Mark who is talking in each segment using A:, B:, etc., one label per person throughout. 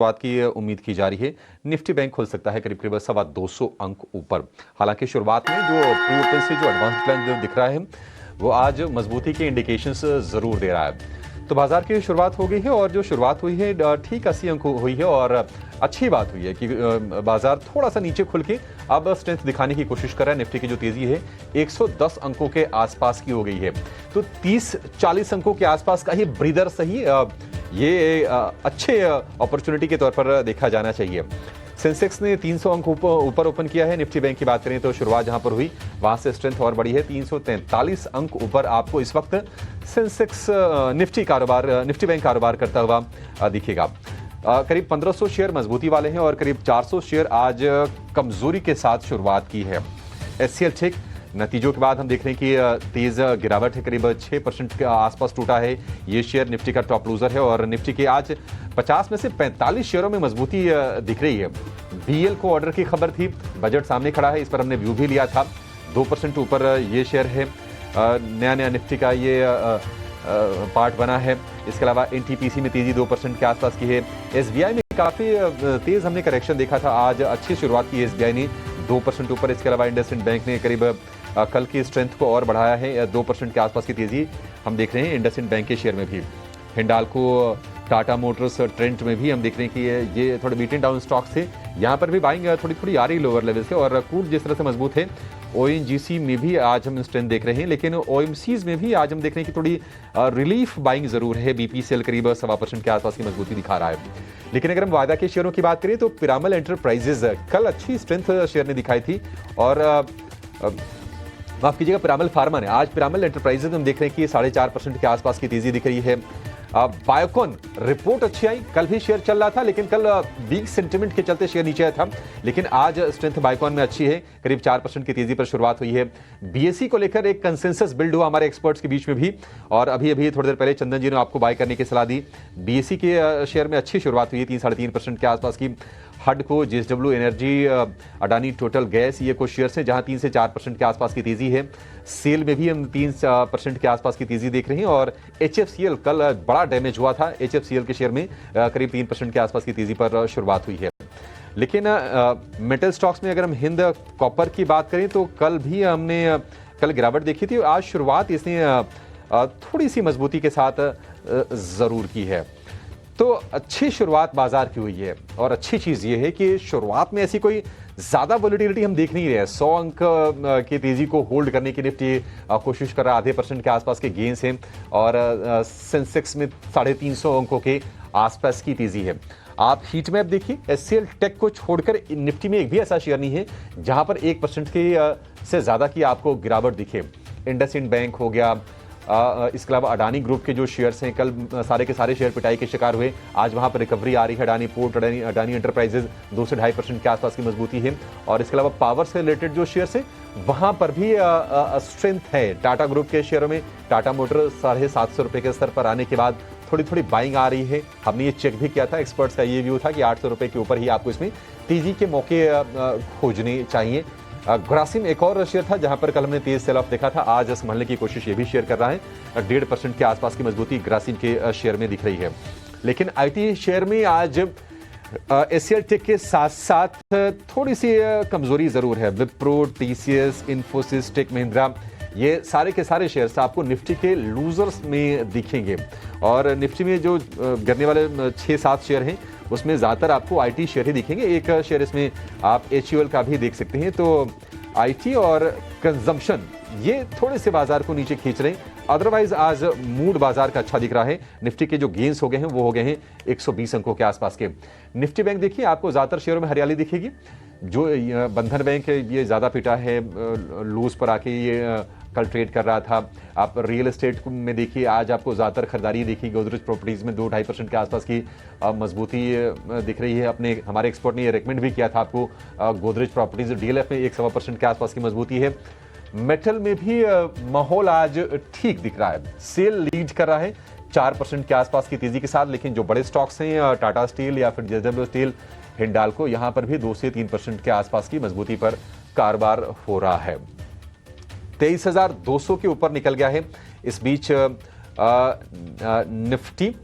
A: शुरुआत की उम्मीद की जा रही है। निफ्टी बैंक खुल सकता है करीब करीब 225 अंक ऊपर। हालांकि शुरुआत में जो प्री ओपन से जो एडवांस प्लान जो दिख रहा है वो आज मजबूती के इंडिकेशंस जरूर दे रहा है। तो बाजार की शुरुआत हो गई है और जो शुरुआत हुई है ठीक 80 अंक हुई है और अच्छी बात हुई है कि बाजार थोड़ा सा नीचे खुल के अब स्ट्रेंथ दिखाने की कोशिश कर रहा है। निफ्टी की जो तेजी है 110 अंकों के आसपास की हो गई है, तो 30-40 अंकों के आसपास का ही ब्रीदर सही ये अच्छे अपॉर्चुनिटी के तौर पर देखा जाना चाहिए। सेंसेक्स ने 300 अंक ऊपर ओपन किया है। निफ्टी बैंक की बात करें तो शुरुआत जहां पर हुई वहां से स्ट्रेंथ और बढ़ी है। 343 अंक ऊपर आपको इस वक्त सेंसेक्स निफ्टी बैंक कारोबार करता हुआ दिखेगा। करीब 1500 शेयर मजबूती वाले हैं और करीब 400 शेयर आज कमजोरी के साथ शुरुआत की है। एचसीएल ठीक नतीजों के बाद हम देख रहे हैं कि तेज गिरावट है, करीब 6% के आसपास टूटा है। ये शेयर निफ्टी का टॉप लूजर है और निफ्टी के आज 50 में से 45 शेयरों में मजबूती दिख रही है। बीएल को ऑर्डर की खबर थी, बजट सामने खड़ा है, इस पर हमने व्यू भी लिया था। 2% ऊपर ये शेयर है। नया निफ्टी का ये पार्ट बना है। इसके अलावा एनटीपीसी में तेजी 2% के आसपास की है। एसबीआई में काफी तेज हमने करेक्शन देखा था, आज अच्छी शुरुआत की एसबीआई ने 2% ऊपर। इसके अलावा इंडसइंड बैंक ने करीब कल की स्ट्रेंथ को और बढ़ाया है, 2% के आसपास की तेजी हम देख रहे हैं इंडसइंड बैंक के शेयर में भी। हिंडाल्को, टाटा मोटर्स, ट्रेंट में भी हम देख रहे हैं कि ये थोड़े बीटन डाउन स्टॉक्स थे, यहाँ पर भी बाइंग थोड़ी आ रही लोअर लेवल से। और क्रूड जिस तरह से मजबूत है, ओएनजीसी में भी आज हम स्ट्रेंथ देख रहे हैं, लेकिन ओएमसीज में भी आज हम देख रहे हैं कि थोड़ी रिलीफ बाइंग जरूर है। बीपीसीएल करीब 1.25% के आसपास की मजबूती दिखा रहा है। लेकिन अगर हम वायदा के शेयरों की बात करें तो पिरामल एंटरप्राइजेज कल अच्छी स्ट्रेंथ शेयर ने दिखाई थी और माफ कीजिएगा पिरामल फार्मा ने। आज पिरामल एंटरप्राइजेज हम देख रहे हैं कि 4.5% के आसपास की तेजी दिख रही है। बायोकॉन रिपोर्ट अच्छी आई, कल भी शेयर चल रहा था लेकिन कल वीक सेंटिमेंट के चलते शेयर नीचे आया था, लेकिन आज स्ट्रेंथ बायोकॉन में अच्छी है, करीब 4% की तेजी पर शुरुआत हुई है। बीएसई को लेकर एक कंसेंसस बिल्ड हुआ हमारे एक्सपर्ट्स के बीच में भी और अभी थोड़ी देर पहले चंदन जी ने आपको बाय करने की सलाह दी। बीएसई के शेयर में अच्छी शुरुआत हुई है, 3-3.5% के आसपास की। हडको, JSW energy, Adani total gas, ये कुछ शेयर्स हैं जहां 3 से 4% के आसपास की तेजी है। सेल में भी हम 3% के आसपास की तेजी देख रहे हैं और एचएफसीएल कल बड़ा डैमेज हुआ था, एचएफसीएल के शेयर में करीब 3% के आसपास की तेजी पर शुरुआत हुई है। लेकिन मेटल स्टॉक्स में अगर हम हिंद कॉपर की बात करें तो कल भी हमने कल गिरावट देखी थी, आज शुरुआत इसने थोड़ी सी मजबूती के साथ जरूर की है। तो अच्छी शुरुआत बाजार की हुई है और अच्छी चीज ये है कि शुरुआत में ऐसी कोई ज्यादा वोलेटिलिटी हम देख नहीं रहे हैं। 100 अंक की तेजी को होल्ड करने की निफ्टी कोशिश कर रहा है, 0.5% के आसपास के गेंस हैं और सेंसेक्स में 350 अंकों के आसपास की तेजी है। आप हीट मैप देखिए, एचसीएल टेक को छोड़कर निफ्टी में एक भी ऐसा शेयर नहीं है जहां पर 1% के से ज्यादा की आपको गिरावट दिखे। इंडसइंड बैंक हो गया, इसके अलावा अडानी ग्रुप के जो शेयर्स हैं कल सारे के सारे शेयर पिटाई के शिकार हुए, आज वहां पर रिकवरी आ रही है। अडानी पोर्ट, अडानी एंटरप्राइजेज 2 से 2.5% के आसपास की मजबूती है और इसके अलावा पावर से रिलेटेड जो शेयर्स हैं वहां पर भी स्ट्रेंथ है। टाटा ग्रुप के शेयरों में टाटा मोटर 750 रुपए के स्तर पर आने के बाद थोड़ी बाइंग आ रही है। हमने ये चेक भी किया था, एक्सपर्ट्स का ये व्यू था कि 800 रुपए के ऊपर ही आपको इसमें तेजी के मौके खोजने चाहिए। ग्रासिम एक और शेयर था जहां पर कल हमने तेज सेल ऑफ देखा था, आज संभलने की कोशिश ये भी शेयर कर रहा है। 1.5% के आसपास की मजबूती ग्रासिम के शेयर में दिख रही है। लेकिन आईटी शेयर में आज एचसीएल टेक के साथ साथ थोड़ी सी कमजोरी जरूर है। विप्रो, टीसीएस, इन्फोसिस, टेक महिंद्रा, ये सारे के सारे शेयर्स आपको निफ्टी के लूजर्स में दिखेंगे और निफ्टी में जो गिरने वाले 6-7 शेयर हैं उसमें ज्यादातर आपको आईटी शेयर ही दिखेंगे। एक शेयर इसमें आप एचयूएल का भी देख सकते हैं। तो आईटी और कंजम्पशन ये थोड़े से बाजार को नीचे खींच रहे हैं, अदरवाइज आज मूड बाजार का अच्छा दिख रहा है। निफ्टी के जो गेंस हो गए हैं वो हो गए हैं 120 अंकों के आसपास के। निफ्टी बैंक देखिए, आपको ज्यादातर शेयरों में हरियाली दिखेगी। जो बंधन बैंक ये ज्यादा पिटा है, लूज पर आके ये कल ट्रेड कर रहा था। आप रियल एस्टेट में देखिए, आज आपको ज्यादातर खरीदारी देखी। गोदरेज प्रॉपर्टीज में 2-2.5% के आसपास की मजबूती दिख रही है। अपने हमारे एक्सपर्ट ने ये रेकमेंड भी किया था आपको, गोदरेज प्रॉपर्टीज डीएलएफ में 1-1.25% के आसपास की मजबूती है। मेटल में भी माहौल आज ठीक दिख रहा है, सेल लीड कर रहा है 4% के आसपास की तेजी के साथ। लेकिन जो बड़े स्टॉक्स हैं, टाटा स्टील या फिर जेएसडब्ल्यू स्टील, हिंडाल्को, यहां पर भी 2 से 3% के आसपास की मजबूती पर कारोबार हो रहा है। 23,200 के ऊपर निकल गया है इस बीच निफ्टी।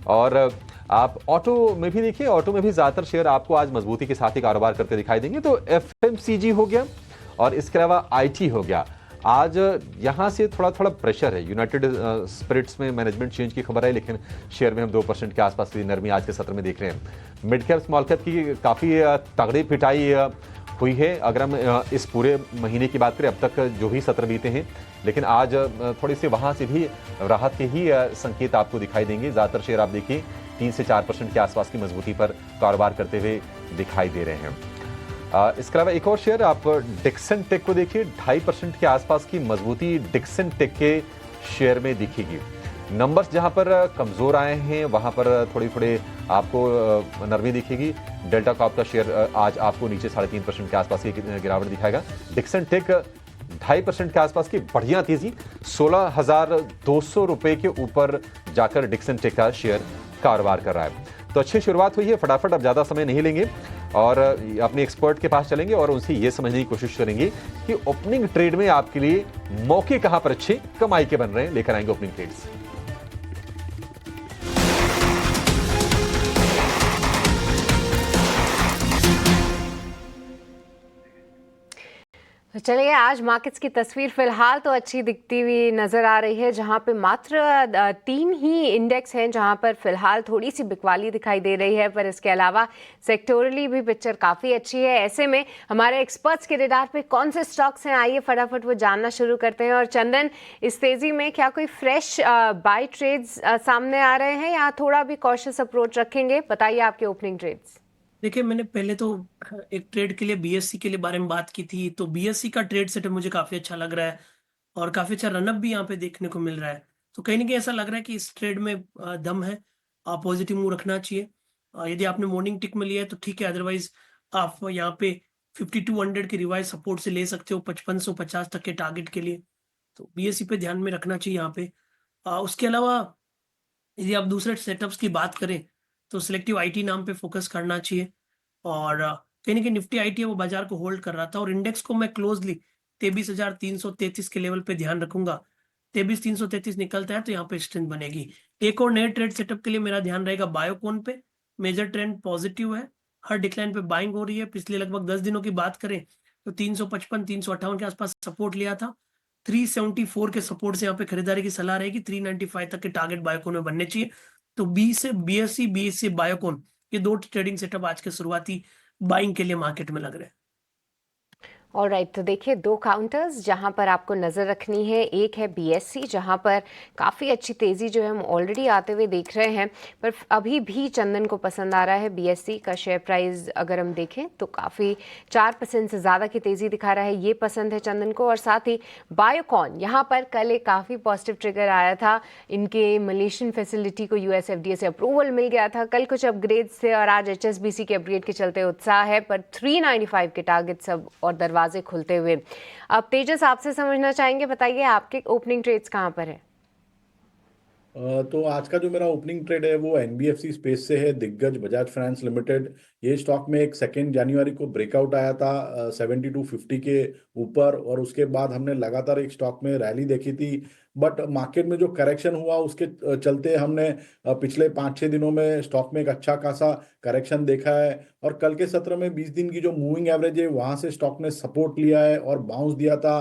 A: और आप ऑटो में भी देखिए, ऑटो में भी ज्यादातर शेयर आपको आज मजबूती के साथ ही कारोबार करते दिखाई देंगे। तो एफएमसीजी हो गया और इसके अलावा आईटी हो गया। आज यहां से थोड़ा थोड़ा प्रेशर है। यूनाइटेड स्पिरिट्स में मैनेजमेंट चेंज की खबर है, लेकिन शेयर में हम 2% के आसपास की नरमी आज के सत्र में देख रहे हैं। मिड कैप स्मॉल कैप की काफी तगड़ी पिटाई हुई है। अगर हम इस पूरे महीने की बात करें, अब तक जो भी सत्र बीते हैं, लेकिन आज थोड़ी सी वहां से भी राहत के ही संकेत आपको दिखाई देंगे। ज्यादातर शेयर आप देखिए 3 से 4% के आसपास की मजबूती पर कारोबार करते हुए दिखाई दे रहे हैं। इसके अलावा एक और शेयर आप डिक्सन टेक को देखिए, 2.5% के आसपास की मजबूती डिक्सन टेक के शेयर में दिखेगी। नंबर्स जहां पर कमजोर आए हैं वहां पर थोड़ी थोड़ी आपको नरमी दिखेगी। डेल्टा कॉप का शेयर आज आपको नीचे 3.5% के आसपास की गिरावट दिखाएगा। डिक्सन टेक 2.5% के आसपास की बढ़िया तेजी, 16,200 रुपए के ऊपर जाकर डिक्सन टेक का शेयर कारोबार कर रहा है। तो अच्छी शुरुआत हुई है। फटाफट अब ज्यादा समय नहीं लेंगे और अपने एक्सपर्ट के पास चलेंगे और उनसे ये समझने की कोशिश करेंगे कि ओपनिंग ट्रेड में आपके लिए मौके कहां पर अच्छे कमाई के बन रहे हैं। लेकर आएंगे ओपनिंग ट्रेड्स।
B: तो चलिए, आज मार्केट्स की तस्वीर फिलहाल तो अच्छी दिखती हुई नज़र आ रही है, जहां पे मात्र 3 ही इंडेक्स हैं जहां पर फिलहाल थोड़ी सी बिकवाली दिखाई दे रही है, पर इसके अलावा सेक्टोरली भी पिक्चर काफ़ी अच्छी है। ऐसे में हमारे एक्सपर्ट्स के रडार पे कौन से स्टॉक्स हैं, आइए फटाफट वो जानना शुरू करते हैं। और चंदन, इस तेज़ी में क्या कोई फ्रेश बाय ट्रेड्स सामने आ रहे हैं या थोड़ा भी कॉशियस अप्रोच रखेंगे? बताइए आपके ओपनिंग ट्रेड्स।
C: देखिए, मैंने पहले तो एक ट्रेड के लिए बीएससी के लिए बारे में बात की थी, तो बीएससी का ट्रेड सेटअप मुझे काफी अच्छा लग रहा है और काफी अच्छा रनअप भी यहाँ पे देखने को मिल रहा है। तो कहीं ना कहीं ऐसा लग रहा है कि इस ट्रेड में दम है, पॉजिटिव मूव रखना चाहिए। यदि आपने मॉर्निंग टिक में लिया है तो ठीक है, अदरवाइज आप यहाँ पे 5200 के रिवाइज सपोर्ट से ले सकते हो 5550 तक के टारगेट के लिए। तो बीएससी पे ध्यान में रखना चाहिए यहाँ पे। उसके अलावा यदि आप दूसरे सेटअप्स की बात करें तो सिलेक्टिव आईटी नाम पे फोकस करना चाहिए। और कहीं ना कहीं निफ्टी आईटी है वो बाजार को होल्ड कर रहा था और इंडेक्स को मैं क्लोजली 23,333 के लेवल पे ध्यान रखूंगा। 23,333 निकलता है तो यहाँ पे स्ट्रेंथ बनेगी। एक और नए ट्रेड सेटअप के लिए मेरा ध्यान रहेगा बायोकॉन पे। मेजर ट्रेंड पॉजिटिव है, हर डिक्लाइन पे बाइंग हो रही है। पिछले लगभग 10 दिनों की बात करें तो 355 358 के आसपास सपोर्ट लिया था। 374 के सपोर्ट से यहाँ पे खरीदारी की सलाह रहेगी। 395 तक के टारगेट बायोकॉन में बनने चाहिए। तो बीएससी बायोकॉन, ये 2 ट्रेडिंग सेटअप आज के शुरुआती बाइंग के लिए मार्केट में लग रहे हैं।
B: ऑलराइट, तो देखिए 2 काउंटर्स जहां पर आपको नज़र रखनी है। एक है बीएससी, जहां पर काफ़ी अच्छी तेज़ी जो है हम ऑलरेडी आते हुए देख रहे हैं, पर अभी भी चंदन को पसंद आ रहा है। बीएससी का शेयर प्राइस अगर हम देखें तो काफ़ी 4% से ज़्यादा की तेज़ी दिखा रहा है, ये पसंद है चंदन को। और साथ ही बायोकॉन, यहाँ पर कल एक काफ़ी पॉजिटिव ट्रिगर आया था। इनके मलेशियन फैसिलिटी को यूएस एफडीए से अप्रूवल मिल गया था, कल कुछ अपग्रेड्स थे और आज एचएसबीसी के अपग्रेड के चलते उत्साह है, पर 395 के टारगेट सब और दरवाजे खुलते हुए। अब तेजस, आपसे समझना चाहेंगे, बताइए आपके ओपनिंग ट्रेड्स कहां पर है?
D: तो आज का जो मेरा ओपनिंग ट्रेड है वो एनबीएफसी स्पेस से है, दिग्गज बजाज फाइनेंस लिमिटेड। ये स्टॉक में एक 2 जनवरी को ब्रेकआउट आया था 7250 के ऊपर और उसके बाद हमने लगातार एक स्टॉक में रैली देखी थी। बट मार्केट में जो करेक्शन हुआ उसके चलते हमने पिछले 5-6 दिनों में स्टॉक में एक अच्छा खासा करेक्शन देखा है और कल के सत्र में 20 दिन की जो मूविंग एवरेज है वहां से स्टॉक ने सपोर्ट लिया है और बाउंस दिया था।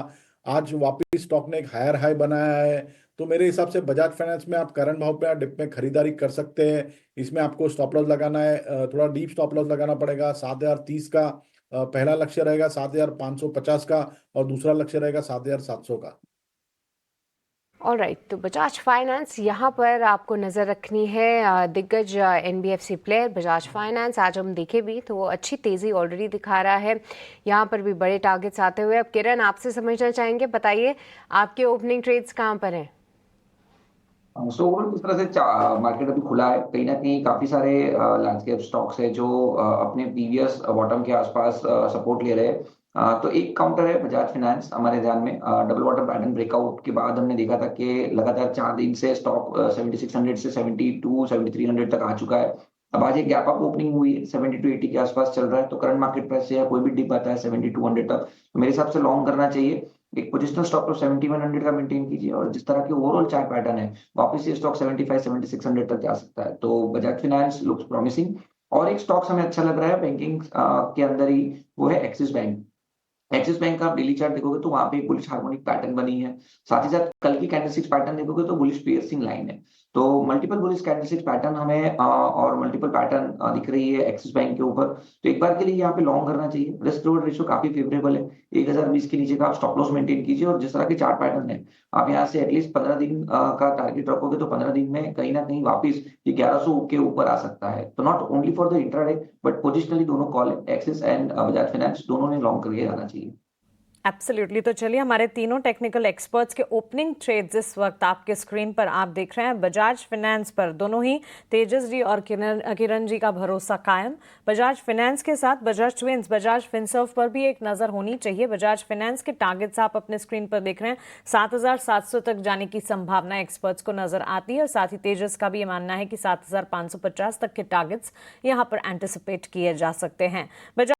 D: आज वापस स्टॉक ने एक हायर हाई बनाया है। तो मेरे हिसाब से बजाज फाइनेंस में आप करंट भाव पे या डिप में खरीदारी कर सकते हैं। इसमें आपको स्टॉप लॉस लगाना है, थोड़ा डीप स्टॉप लॉस लगाना पड़ेगा। 7,030 का पहला लक्ष्य रहेगा, 7,550 का और दूसरा लक्ष्य रहेगा 7,700 का।
B: ऑलराइट, तो बजाज फाइनेंस यहाँ पर आपको नज़र रखनी है। दिग्गज एनबीएफसी प्लेयर बजाज फाइनेंस, आज हम देखें भी तो वो अच्छी तेज़ी ऑलरेडी दिखा रहा है, यहाँ पर भी बड़े टारगेट्स आते हुए। अब किरण, आपसे समझना चाहेंगे, बताइए आपके ओपनिंग ट्रेड्स कहाँ पर हैं?
E: सो ओवरऑल जिस तरह से मार्केट अभी खुला है, कहीं ना कहीं काफी सारे लैंडस्केप स्टॉक्स है जो अपने प्रीवियस बॉटम के आसपास सपोर्ट ले रहे हैं। तो एक काउंटर है बजाज फाइनेंस हमारे ध्यान में। डबल बॉटम पैटर्न ब्रेकआउट के बाद हमने देखा था कि लगातार 4 दिन से स्टॉक 7600 से 72 7300 तक आ चुका है। अब आज एक गैप अप ओपनिंग हुई है, 7280 के आसपास चल रहा है। तो करंट मार्केट प्राइस से कोई भी डिप आता है 7200 तक, तो मेरे हिसाब से लॉन्ग करना चाहिए। एक पोजिशनल स्टॉप लॉस 7100 का मेंटेन कीजिए और जिस तरह के ओवरऑल चार्ट पैटर्न है वापस ये स्टॉक 75-7600 तक जा सकता है। तो बजाज फाइनेंस लुक्स प्रॉमिसिंग। और एक स्टॉक हमें अच्छा लग रहा है बैंकिंग के अंदर ही, वो है एक्सिस बैंक। एक्सिस बैंक का आप डेली चार्ट देखोगे तो वहां पे एक बुलिश हार्मोनिक पैटर्न बनी है। साथ ही साथ कल की कैंडलस्टिक्स पैटर्न देखोगे तो बुलिश पियर्सिंग लाइन है। तो मल्टीपल बुलिश कैंडलस्टिक्स पैटर्न हमें और मल्टीपल पैटर्न दिख रही है एक्सिस बैंक के ऊपर। तो एक बार के लिए यहाँ पे लॉन्ग करना चाहिए। रिस्क रिवॉर्ड रेशियो काफी फेवरेबल है। 1020 के नीचे का आप स्टॉप लॉस मेंटेन कीजिए और जिस तरह के चार्ट पैटर्न है आप यहाँ से एटलीस्ट 15 दिन का टारगेट रखोगे तो 15 दिन में कहीं ना कहीं वापिस ये 1100 के ऊपर आ सकता है। तो not only for the intraday but positionally दोनों कॉल है, एक्सिस एंड बजाज फाइनेंस दोनों ने लॉन्ग करके जाना चाहिए।
F: एब्सोल्युटली। तो चलिए हमारे तीनों टेक्निकल एक्सपर्ट्स के ओपनिंग ट्रेड्स इस वक्त आपके स्क्रीन पर आप देख रहे हैं। बजाज फाइनेंस पर दोनों ही तेजस जी और किरण जी का भरोसा कायम। बजाज फाइनेंस के साथ बजाज ट्विंस बजाज फिनसर्व पर भी एक नज़र होनी चाहिए। बजाज फाइनेंस के टारगेट्स आप अपने स्क्रीन पर देख रहे हैं। 7700 तक जाने की संभावना एक्सपर्ट्स को नजर आती है और साथ ही तेजस का भी ये मानना है कि 7550 तक के टारगेट्स यहाँ पर एंटिसिपेट किए जा सकते हैं।